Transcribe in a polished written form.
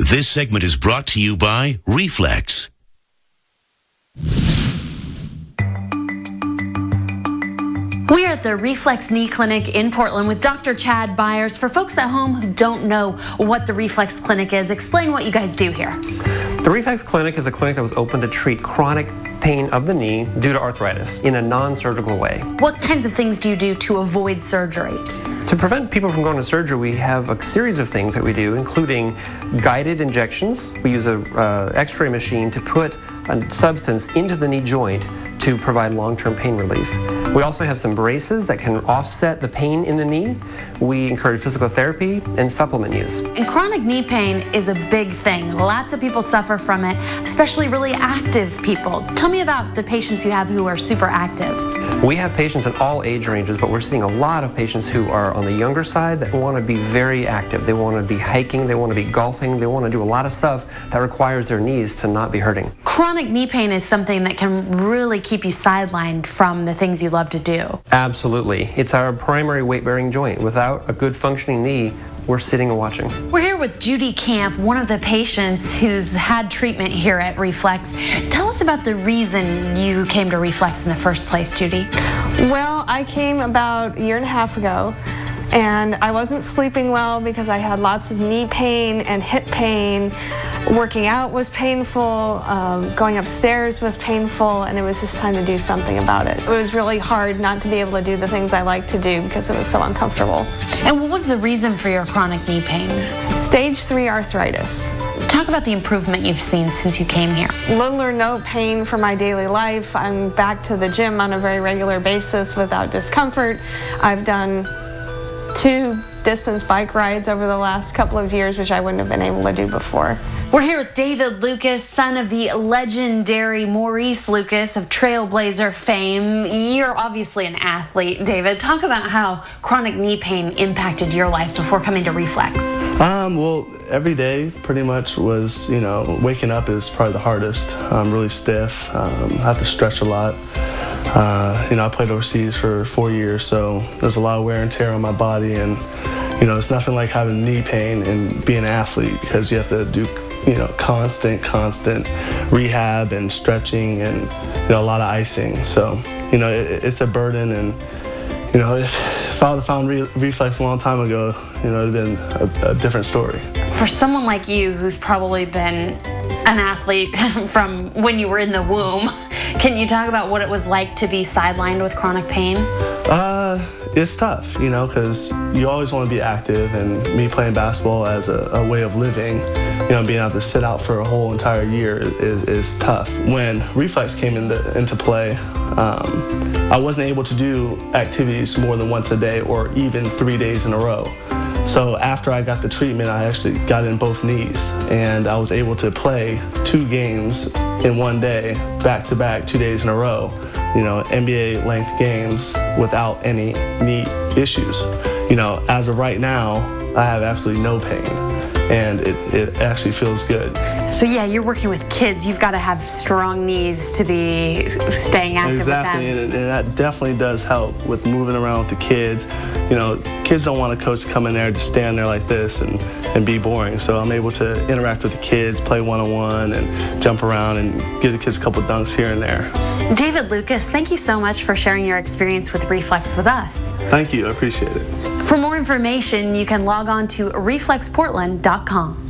This segment is brought to you by Reflex. We are at the Reflex Knee Clinic in Portland with Dr. Chad Byers. For folks at home who don't know what the Reflex Clinic is, explain what you guys do here. The Reflex Clinic is a clinic that was opened to treat chronic pain of the knee due to arthritis in a non-surgical way. What kinds of things do you do to avoid surgery? To prevent people from going to surgery, we have a series of things that we do, including guided injections. We use a x-ray machine to put a substance into the knee joint to provide long-term pain relief. We also have some braces that can offset the pain in the knee. We encourage physical therapy and supplement use. And chronic knee pain is a big thing. Lots of people suffer from it, especially really active people. Tell me about the patients you have who are super active. We have patients in all age ranges, but we're seeing a lot of patients who are on the younger side that want to be very active. They want to be hiking, they want to be golfing, they want to do a lot of stuff that requires their knees to not be hurting. Chronic knee pain is something that can really keep you sidelined from the things you love to do. Absolutely. It's our primary weight-bearing joint. Without a good functioning knee, we're sitting and watching. We're here with Judy Camp, one of the patients who's had treatment here at Reflex. Tell us about the reason you came to Reflex in the first place, Judy. Well, I came about a year and a half ago, and I wasn't sleeping well because I had lots of knee pain and hip pain. Working out was painful, going upstairs was painful, and it was just time to do something about it. It was really hard not to be able to do the things I like to do because it was so uncomfortable. And what was the reason for your chronic knee pain? Stage 3 arthritis. Talk about the improvement you've seen since you came here. Little or no pain for my daily life. I'm back to the gym on a very regular basis without discomfort. I've done 2 distance bike rides over the last couple of years, which I wouldn't have been able to do before. We're here with David Lucas, son of the legendary Maurice Lucas of Trailblazer fame. You're obviously an athlete, David. Talk about how chronic knee pain impacted your life before coming to Reflex. Well, every day pretty much was, waking up is probably the hardest. I'm really stiff. I have to stretch a lot. I played overseas for 4 years, so there's a lot of wear and tear on my body, and it's nothing like having knee pain and being an athlete because you have to do constant rehab and stretching and a lot of icing. So it's a burden, and if I would have found Reflex a long time ago, it would have been a different story. For someone like you who's probably been an athlete from when you were in the womb, can you talk about what it was like to be sidelined with chronic pain? It's tough, because you always want to be active, and me playing basketball as a way of living, being able to sit out for a whole entire year is tough. When Reflex came into play, I wasn't able to do activities more than once a day or even 3 days in a row. So after I got the treatment, I actually got in both knees, and I was able to play 2 games in one day, back to back, 2 days in a row. NBA length games without any knee issues. As of right now, I have absolutely no pain, and it actually feels good. So yeah, you're working with kids. You've got to have strong knees to be staying active exactly, with them. And that definitely does help with moving around with the kids. Kids don't want a coach to come in there, just stand there like this and be boring. So I'm able to interact with the kids, play one-on-one, and jump around and give the kids a couple dunks here and there. David Lucas, thank you so much for sharing your experience with Reflex with us. Thank you, I appreciate it. For more information, you can log on to reflexportland.com.